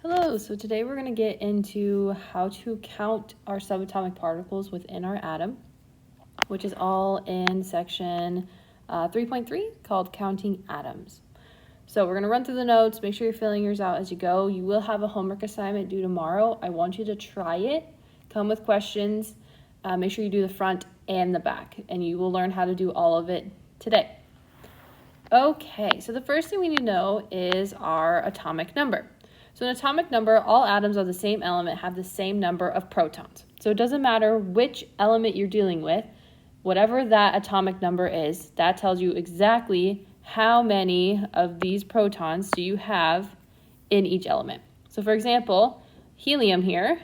Hello, so today we're going to get into how to count our subatomic particles within our atom, which is all in section 3.3 called Counting Atoms. So we're going to run through the notes, make sure you're filling yours out as you go. You will have a homework assignment due tomorrow. I want you to try it, come with questions, make sure you do the front and the back, and you will learn how to do all of it today. Okay, so the first thing we need to know is our atomic number. So an atomic number, all atoms of the same element have the same number of protons. So it doesn't matter which element you're dealing with, whatever that atomic number is, that tells you exactly how many of these protons do you have in each element. So for example, helium here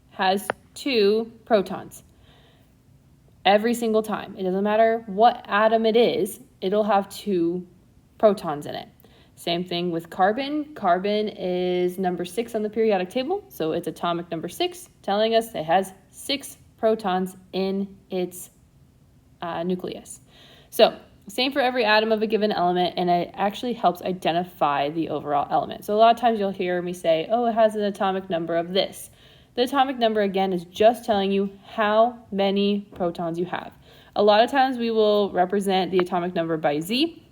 has 2 protons. Every single time. It doesn't matter what atom it is, it'll have 2 protons in it. Same thing with carbon. Carbon is number 6 on the periodic table, so it's atomic number 6, telling us it has 6 protons in its nucleus. So same for every atom of a given element, and it actually helps identify the overall element. So a lot of times you'll hear me say, oh, it has an atomic number of this. The atomic number, again, is just telling you how many protons you have. A lot of times we will represent the atomic number by Z.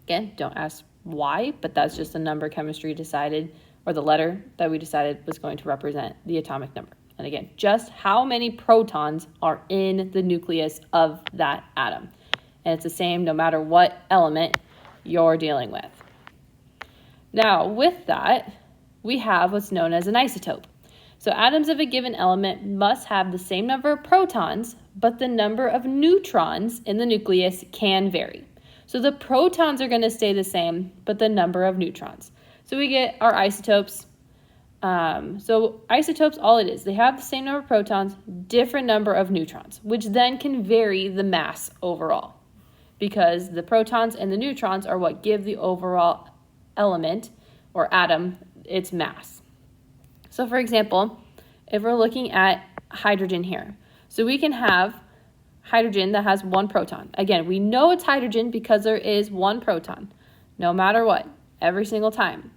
Again, don't ask why, but that's just the number chemistry decided, or the letter that we decided was going to represent the atomic number. And again, just how many protons are in the nucleus of that atom. And it's the same no matter what element you're dealing with. Now, with that, we have what's known as an isotope. So atoms of a given element must have the same number of protons, but the number of neutrons in the nucleus can vary. So the protons are going to stay the same, but the number of neutrons. So we get our isotopes. So isotopes, all it is, they have the same number of protons, different number of neutrons, which then can vary the mass overall, because the protons and the neutrons are what give the overall element or atom its mass. So for example, if we're looking at hydrogen here, so we can have hydrogen that has 1 proton. Again, we know it's hydrogen because there is 1 proton, no matter what, every single time.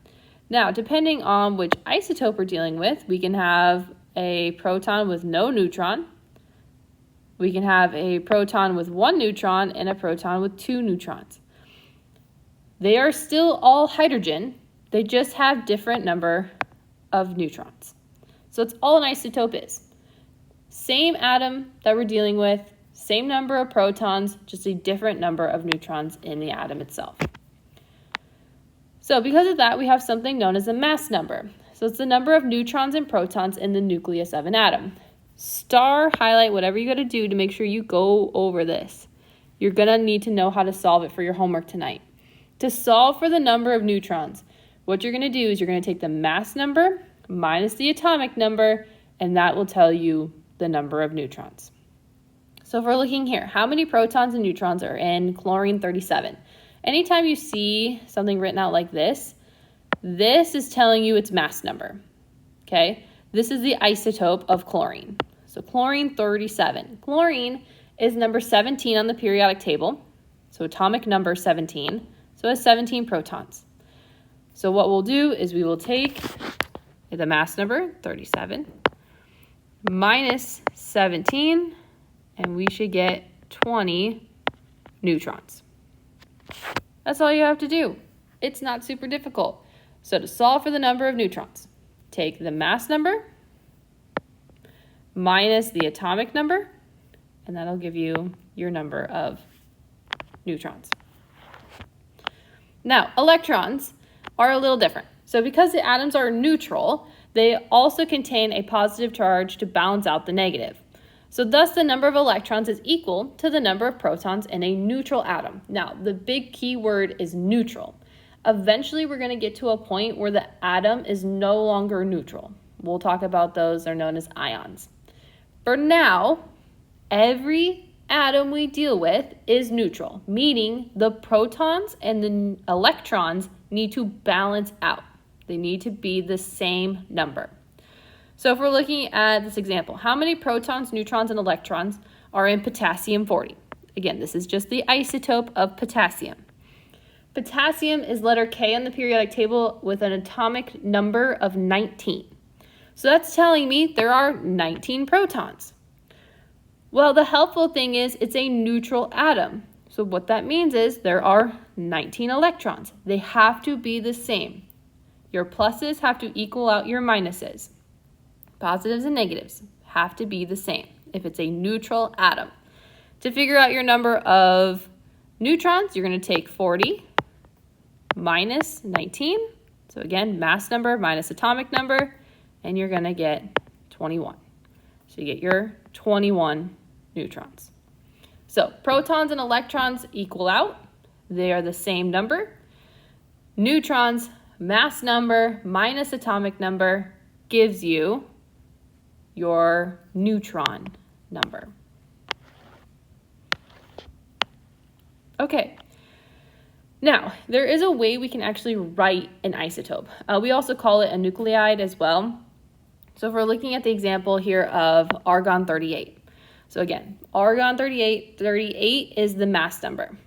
Now, depending on which isotope we're dealing with, we can have a proton with no neutron. We can have a proton with 1 neutron and a proton with 2 neutrons. They are still all hydrogen. They just have different number of neutrons. So it's all an isotope is. Same atom that we're dealing with, same number of protons, just a different number of neutrons in the atom itself. So because of that, we have something known as a mass number. So it's the number of neutrons and protons in the nucleus of an atom. Star, highlight, whatever you got to do to make sure you go over this. You're going to need to know how to solve it for your homework tonight. To solve for the number of neutrons, what you're going to do is you're going to take the mass number minus the atomic number, and that will tell you the number of neutrons. So if we're looking here, how many protons and neutrons are in chlorine 37? Anytime you see something written out like this is telling you its mass number, okay? This is the isotope of chlorine. So chlorine 37. Chlorine is number 17 on the periodic table, so atomic number 17, so it has 17 protons. So what we'll do is we will take the mass number, 37, minus 17, and we should get 20 neutrons. That's all you have to do. It's not super difficult. So to solve for the number of neutrons, take the mass number minus the atomic number, and that'll give you your number of neutrons. Now, electrons are a little different. So because the atoms are neutral, they also contain a positive charge to balance out the negative. So thus the number of electrons is equal to the number of protons in a neutral atom. Now, the big key word is neutral. Eventually, we're going to get to a point where the atom is no longer neutral. We'll talk about those. They're known as ions. For now, every atom we deal with is neutral, meaning the protons and the electrons need to balance out. They need to be the same number. So if we're looking at this example, how many protons, neutrons, and electrons are in potassium 40? Again, this is just the isotope of potassium. Potassium is letter K on the periodic table with an atomic number of 19. So that's telling me there are 19 protons. Well, the helpful thing is it's a neutral atom. So what that means is there are 19 electrons. They have to be the same. Your pluses have to equal out your minuses. Positives and negatives have to be the same if it's a neutral atom. To figure out your number of neutrons, you're going to take 40 minus 19. So again, mass number minus atomic number, and you're going to get 21. So you get your 21 neutrons. So protons and electrons equal out. They are the same number. Neutrons, mass number minus atomic number gives you your neutron number. Okay, now there is a way we can actually write an isotope. We also call it a nucleide as well. So if we're looking at the example here of argon-38. So again, argon-38, 38 is the mass number.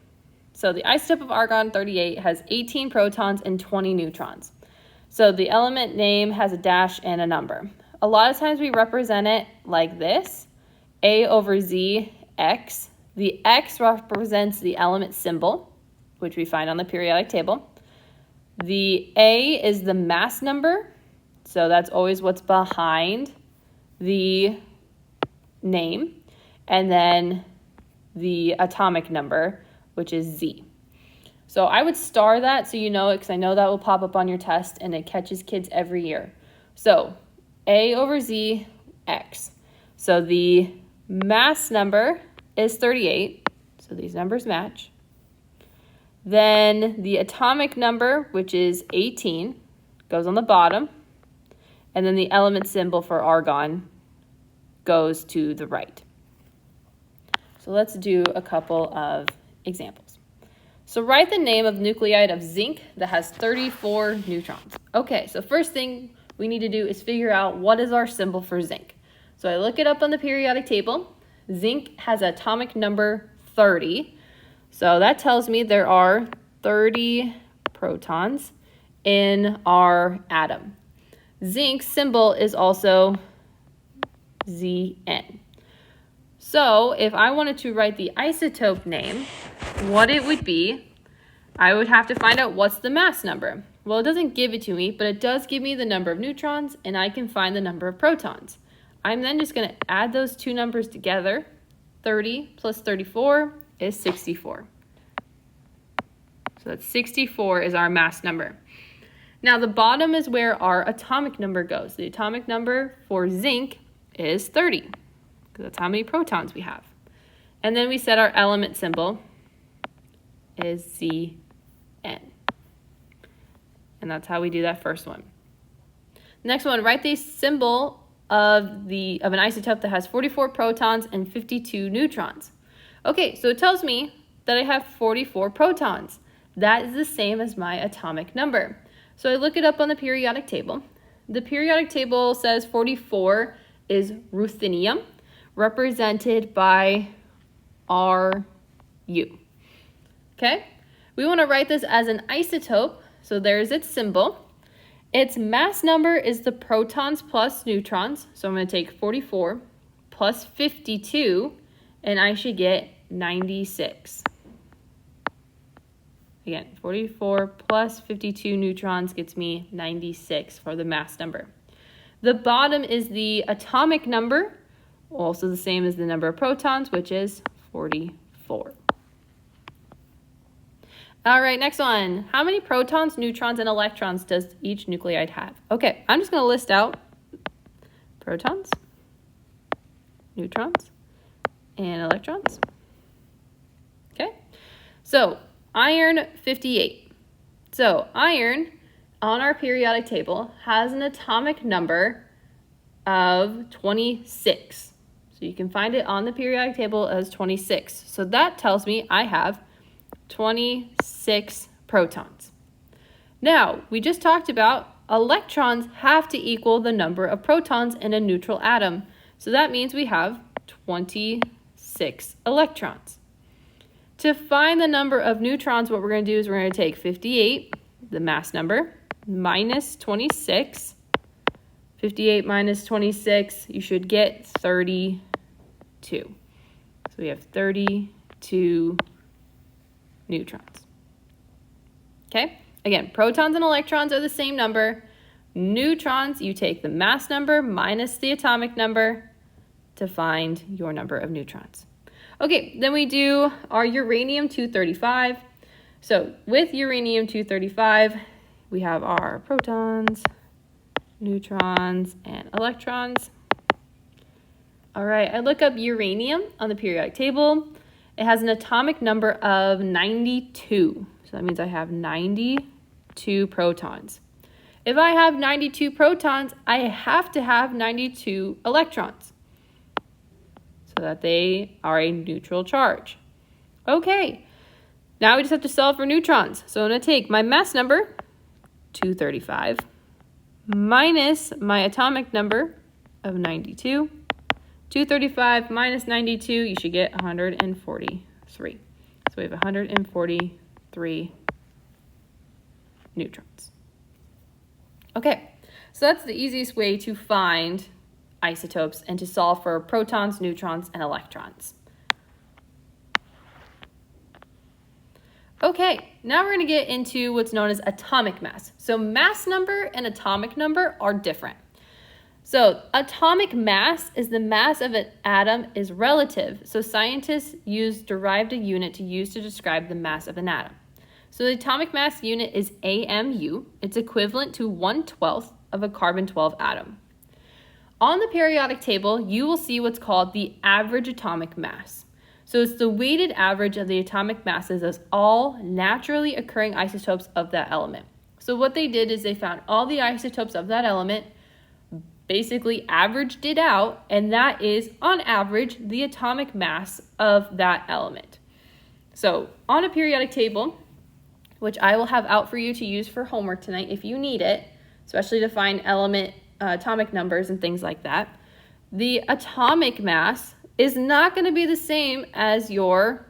So the isotope of argon-38 has 18 protons and 20 neutrons. So the element name has a dash and a number. A lot of times we represent it like this, A over Z, X. The X represents the element symbol, which we find on the periodic table. The A is the mass number, so that's always what's behind the name. And then the atomic number, which is Z. So I would star that so you know it, because I know that will pop up on your test and it catches kids every year. So A over Z, X. So the mass number is 38, so these numbers match. Then the atomic number, which is 18, goes on the bottom. And then the element symbol for argon goes to the right. So let's do a couple of examples. So write the name of nuclide of zinc that has 34 neutrons. Okay, so first thing we need to do is figure out what is our symbol for zinc. So I look it up on the periodic table. Zinc has atomic number 30. So that tells me there are 30 protons in our atom. Zinc's symbol is also Zn. So if I wanted to write the isotope name, what it would be, I would have to find out what's the mass number. Well, it doesn't give it to me, but it does give me the number of neutrons, and I can find the number of protons. I'm then just going to add those two numbers together. 30 plus 34 is 64. So that's 64 is our mass number. Now the bottom is where our atomic number goes. The atomic number for zinc is 30, because that's how many protons we have. And then we set our element symbol is Zn. And that's how we do that first one. Next one, write the symbol of an isotope that has 44 protons and 52 neutrons. Okay, so it tells me that I have 44 protons. That is the same as my atomic number. So I look it up on the periodic table. The periodic table says 44 is ruthenium, represented by Ru. Okay, we want to write this as an isotope, so there's its symbol. Its mass number is the protons plus neutrons, so I'm going to take 44 plus 52, and I should get 96. Again, 44 plus 52 neutrons gets me 96 for the mass number. The bottom is the atomic number, also the same as the number of protons, which is 44. All right, next one. How many protons, neutrons, and electrons does each nuclide have? Okay, I'm just going to list out protons, neutrons, and electrons. Okay, so iron 58. So iron on our periodic table has an atomic number of 26. So you can find it on the periodic table as 26. So that tells me I have 26 protons. Now, we just talked about electrons have to equal the number of protons in a neutral atom. So that means we have 26 electrons. To find the number of neutrons, what we're going to do is we're going to take 58, the mass number, minus 26. 58 minus 26, you should get 32. So we have 32 neutrons. Okay? Again, protons and electrons are the same number. Neutrons, you take the mass number minus the atomic number to find your number of neutrons. Okay, then we do our uranium-235. So with uranium-235, we have our protons, neutrons, and electrons. All right, I look up uranium on the periodic table. It has an atomic number of 92. So that means I have 92 protons. If I have 92 protons, I have to have 92 electrons so that they are a neutral charge. Okay, now we just have to solve for neutrons. So I'm going to take my mass number, 235, minus my atomic number of 92. 235 minus 92, you should get 143. So we have 143 neutrons. Okay, so that's the easiest way to find isotopes and to solve for protons, neutrons, and electrons. Okay, now we're going to get into what's known as atomic mass. So mass number and atomic number are different. So atomic mass is the mass of an atom is relative. So scientists derived a unit to use to describe the mass of an atom. So the atomic mass unit is AMU. It's equivalent to 1/12 of a carbon-12 atom. On the periodic table, you will see what's called the average atomic mass. So it's the weighted average of the atomic masses of all naturally occurring isotopes of that element. So what they did is they found all the isotopes of that element, basically averaged it out, and that is, on average, the atomic mass of that element. So on a periodic table, which I will have out for you to use for homework tonight if you need it, especially to find element atomic numbers and things like that, the atomic mass is not going to be the same as your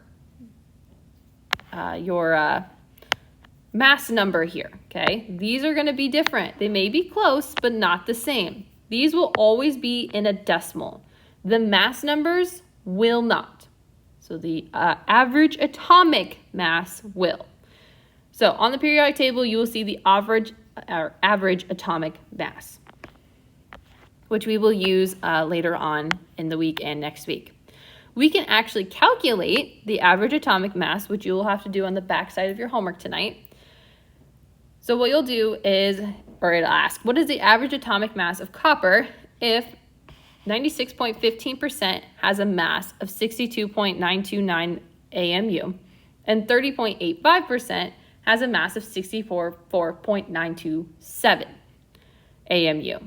mass number here, okay? These are going to be different. They may be close, but not the same. These will always be in a decimal. The mass numbers will not. So the average atomic mass will. So on the periodic table, you will see the average atomic mass, which we will use later on in the week and next week. We can actually calculate the average atomic mass, which you will have to do on the back side of your homework tonight. So what you'll do is, or it'll ask, what is the average atomic mass of copper if 96.15% has a mass of 62.929 AMU and 30.85% has a mass of 64.927 AMU.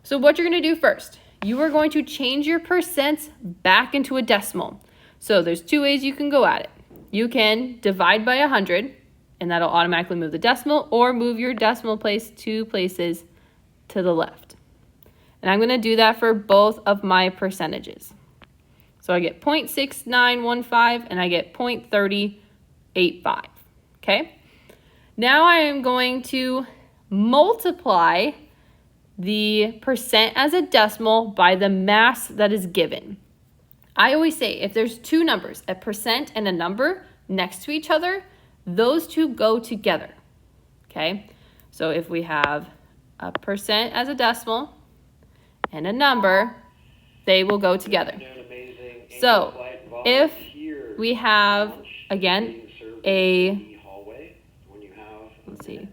So what you're going to do first, you are going to change your percents back into a decimal. So there's two ways you can go at it. You can divide by 100, and that'll automatically move the decimal, or move your decimal place 2 places to the left. And I'm going to do that for both of my percentages. So I get 0.6915 and I get 0.3085. Okay? Now I am going to multiply the percent as a decimal by the mass that is given. I always say if there's two numbers, a percent and a number next to each other, those two go together. Okay? So if we have a percent as a decimal and a number, they will go together. So if we have, again, let's see.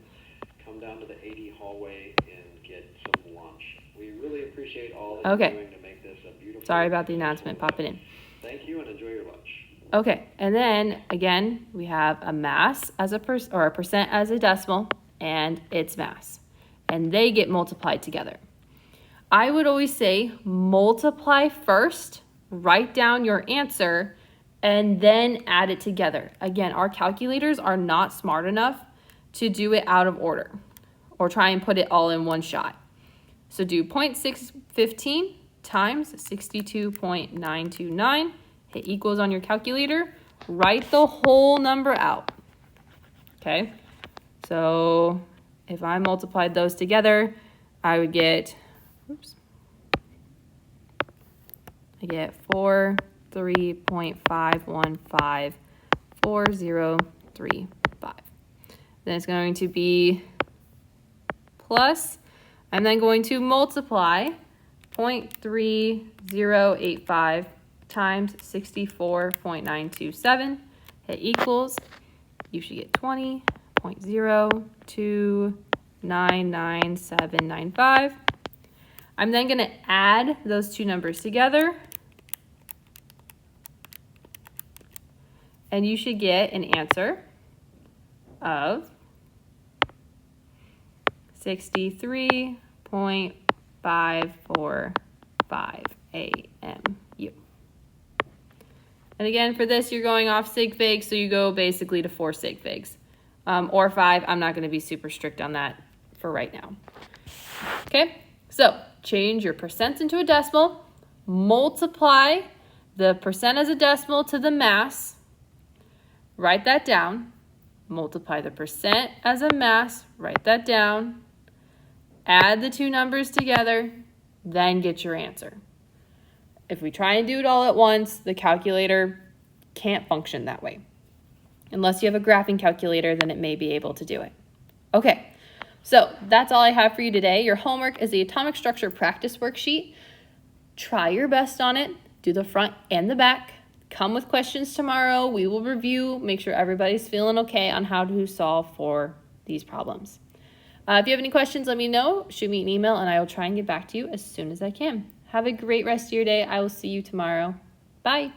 Come down to the 80 hallway and get some lunch. We really appreciate all that you're doing to make this a beautiful. Sorry about the announcement popping in. Thank you and enjoy your lunch. Okay, and then again, we have a mass as a percent as a decimal and its mass, and they get multiplied together. I would always say multiply first, write down your answer, and then add it together. Again, our calculators are not smart enough to do it out of order or try and put it all in one shot. So do 0.615 times 62.929, hit equals on your calculator, write the whole number out. Okay, so if I multiplied those together, I would get, I get 43.5154035. Then it's going to be plus, I'm then going to multiply 0.3085 times 64.927. It equals, you should get 20.02999795. I'm then going to add those two numbers together, and you should get an answer of 63.545 AMU. And again, for this, you're going off sig figs, so you go basically to 4 sig figs. Or 5. I'm not going to be super strict on that for right now. Okay, so change your percents into a decimal, multiply the percent as a decimal to the mass, write that down, multiply the percent as a mass, write that down, add the two numbers together, then get your answer. If we try and do it all at once, the calculator can't function that way. Unless you have a graphing calculator, then it may be able to do it. Okay, so that's all I have for you today. Your homework is the atomic structure practice worksheet. Try your best on it. Do the front and the back. Come with questions tomorrow. We will review, make sure everybody's feeling okay on how to solve for these problems. If you have any questions, let me know. Shoot me an email, and I will try and get back to you as soon as I can. Have a great rest of your day. I will see you tomorrow. Bye.